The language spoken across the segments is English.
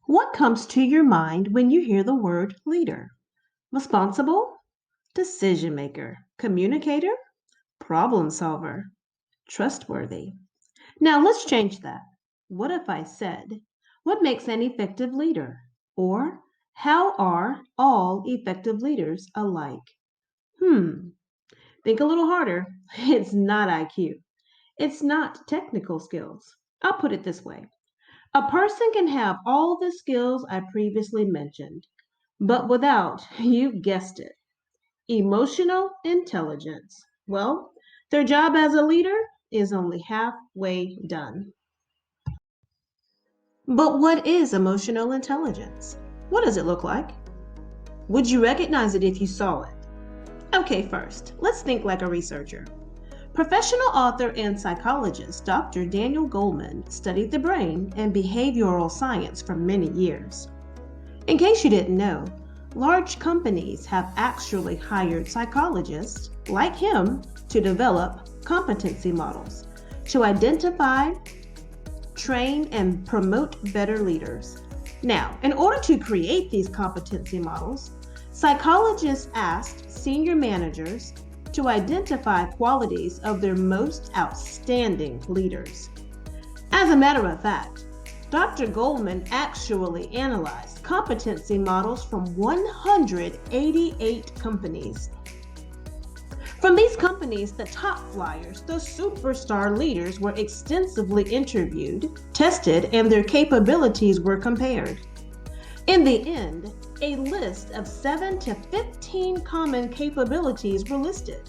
What comes to your mind when you hear the word leader? Responsible, decision maker, communicator, problem solver, trustworthy. Now let's change that. What if I said, what makes an effective leader? Or, how are all effective leaders alike? Hmm, think a little harder. It's not IQ. It's not technical skills. I'll put it this way. A person can have all the skills I previously mentioned, but without, you guessed it, emotional intelligence. Well, their job as a leader is only halfway done. But what is emotional intelligence? What does it look like? Would you recognize it if you saw it? Okay, first, let's think like a researcher. Professional author and psychologist Dr. Daniel Goleman studied the brain and behavioral science for many years. In case you didn't know, large companies have actually hired psychologists like him to develop competency models to identify, train, and promote better leaders. Now, in order to create these competency models, psychologists asked senior managers to identify qualities of their most outstanding leaders. As a matter of fact, Dr. Goldman actually analyzed competency models from 188 companies. From these companies, the top flyers, the superstar leaders, were extensively interviewed, tested, and their capabilities were compared. In the end, a list of 7 to 15 common capabilities were listed.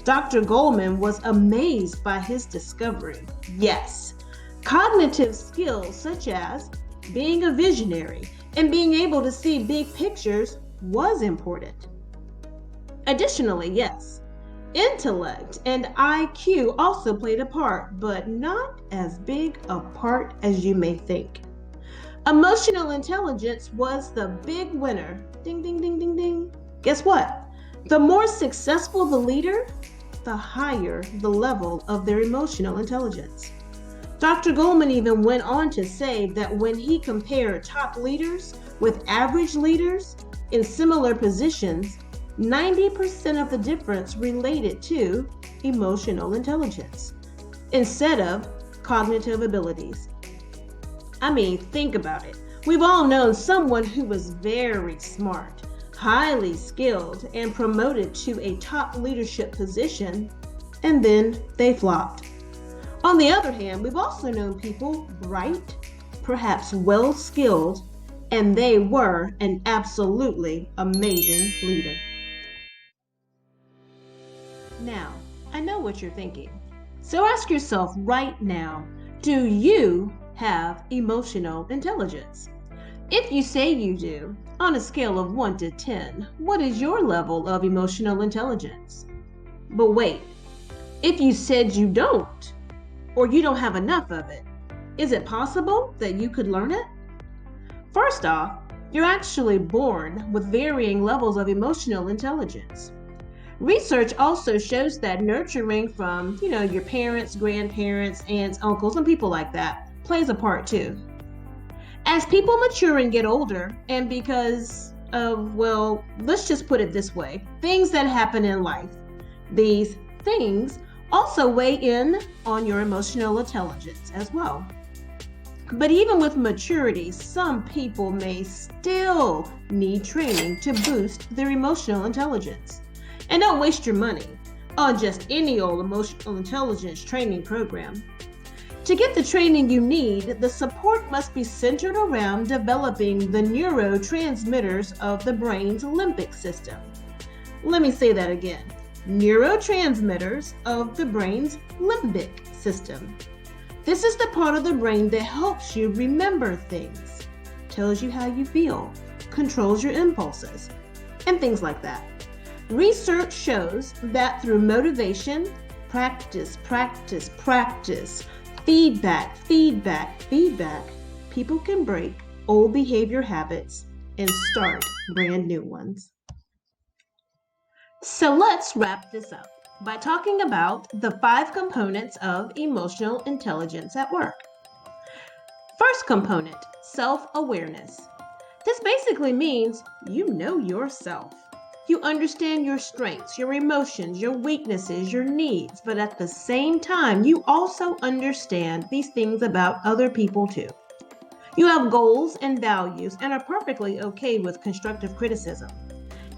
Dr. Goldman was amazed by his discovery. Yes, cognitive skills such as being a visionary and being able to see big pictures was important. Additionally, yes, intellect and IQ also played a part, but not as big a part as you may think. Emotional intelligence was the big winner. Ding, ding, ding, ding, ding. Guess what? The more successful the leader, the higher the level of their emotional intelligence. Dr. Goleman even went on to say that when he compared top leaders with average leaders in similar positions, 90% of the difference related to emotional intelligence instead of cognitive abilities. I mean, think about it. We've all known someone who was very smart, highly skilled, and promoted to a top leadership position, and then they flopped. On the other hand, we've also known people bright, perhaps well skilled, and they were an absolutely amazing leader. Now, I know what you're thinking. So ask yourself right now, do you have emotional intelligence? If you say you do, on a scale of 1 to 10, what is your level of emotional intelligence? But wait, if you said you don't, or you don't have enough of it, is it possible that you could learn it? First off, you're actually born with varying levels of emotional intelligence. Research also shows that nurturing from, your parents, grandparents, aunts, uncles, and people like that plays a part too. As people mature and get older, and because of, well, let's just put it this way, things that happen in life, these things also weigh in on your emotional intelligence as well. But even with maturity, some people may still need training to boost their emotional intelligence. And don't waste your money on just any old emotional intelligence training program. To get the training you need, the support must be centered around developing the neurotransmitters of the brain's limbic system. Let me say that again. Neurotransmitters of the brain's limbic system. This is the part of the brain that helps you remember things, tells you how you feel, controls your impulses, and things like that. Research shows that through motivation, practice, feedback, people can break old behavior habits and start brand new ones. So let's wrap this up by talking about the 5 components of emotional intelligence at work. First component, self-awareness. This basically means you know yourself. You understand your strengths, your emotions, your weaknesses, your needs, but at the same time, you also understand these things about other people too. You have goals and values and are perfectly okay with constructive criticism.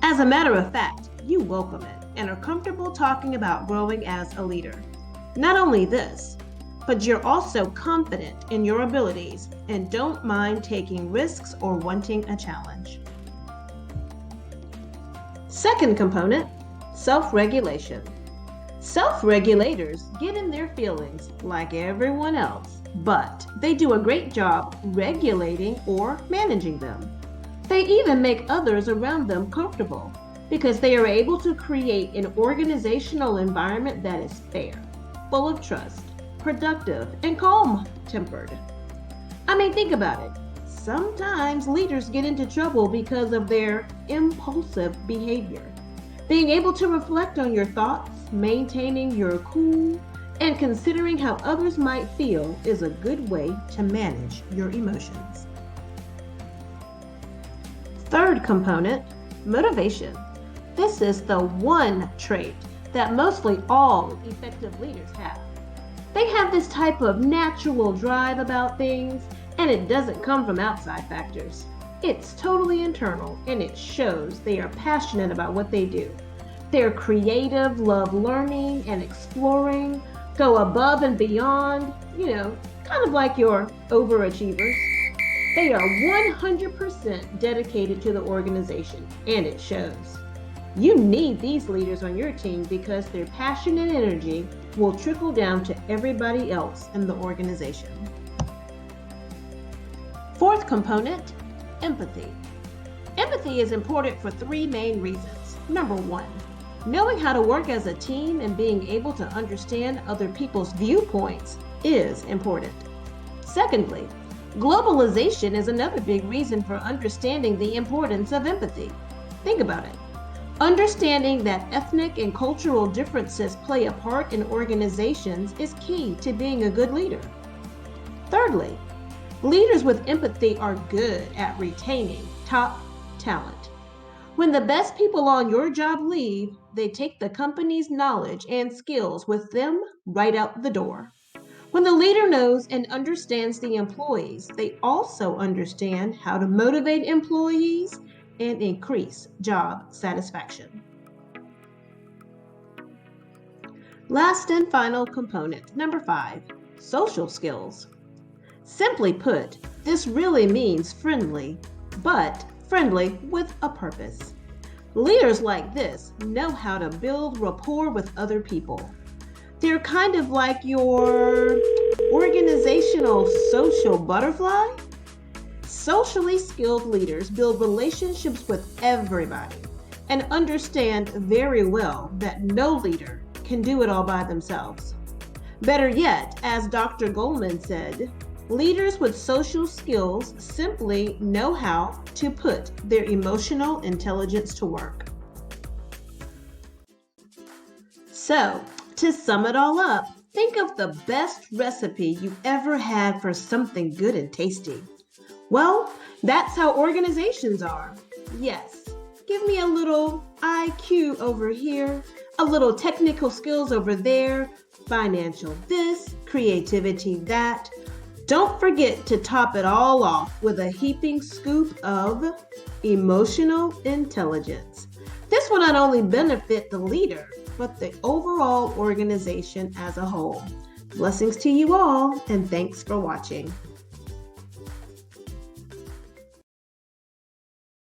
As a matter of fact, you welcome it and are comfortable talking about growing as a leader. Not only this, but you're also confident in your abilities and don't mind taking risks or wanting a challenge. Second component, self-regulation. Self-regulators get in their feelings like everyone else, but they do a great job regulating or managing them. They even make others around them comfortable because they are able to create an organizational environment that is fair, full of trust, productive, and calm-tempered. I mean, think about it. Sometimes leaders get into trouble because of their impulsive behavior. Being able to reflect on your thoughts, maintaining your cool, and considering how others might feel is a good way to manage your emotions. Third component, motivation. This is the one trait that mostly all effective leaders have. They have this type of natural drive about things, and it doesn't come from outside factors. It's totally internal, and it shows they are passionate about what they do. They're creative, love learning and exploring, go above and beyond, kind of like your overachievers. They are 100% dedicated to the organization, and it shows. You need these leaders on your team because their passion and energy will trickle down to everybody else in the organization. Fourth component, empathy. Empathy is important for three main reasons. Number one, knowing how to work as a team and being able to understand other people's viewpoints is important. Secondly, globalization is another big reason for understanding the importance of empathy. Think about it. Understanding that ethnic and cultural differences play a part in organizations is key to being a good leader. Thirdly, leaders with empathy are good at retaining top talent. When the best people on your job leave, they take the company's knowledge and skills with them right out the door. When the leader knows and understands the employees, they also understand how to motivate employees and increase job satisfaction. Last and final component, number 5, social skills. Simply put, this really means friendly, but friendly with a purpose. Leaders like this know how to build rapport with other people. They're kind of like your organizational social butterfly. Socially skilled leaders build relationships with everybody and understand very well that no leader can do it all by themselves. Better yet, as Dr. Goleman said, leaders with social skills simply know how to put their emotional intelligence to work. So, to sum it all up, think of the best recipe you ever had for something good and tasty. Well, that's how organizations are. Yes, give me a little IQ over here, a little technical skills over there, financial this, creativity that. Don't forget to top it all off with a heaping scoop of emotional intelligence. This will not only benefit the leader, but the overall organization as a whole. Blessings to you all, and thanks for watching.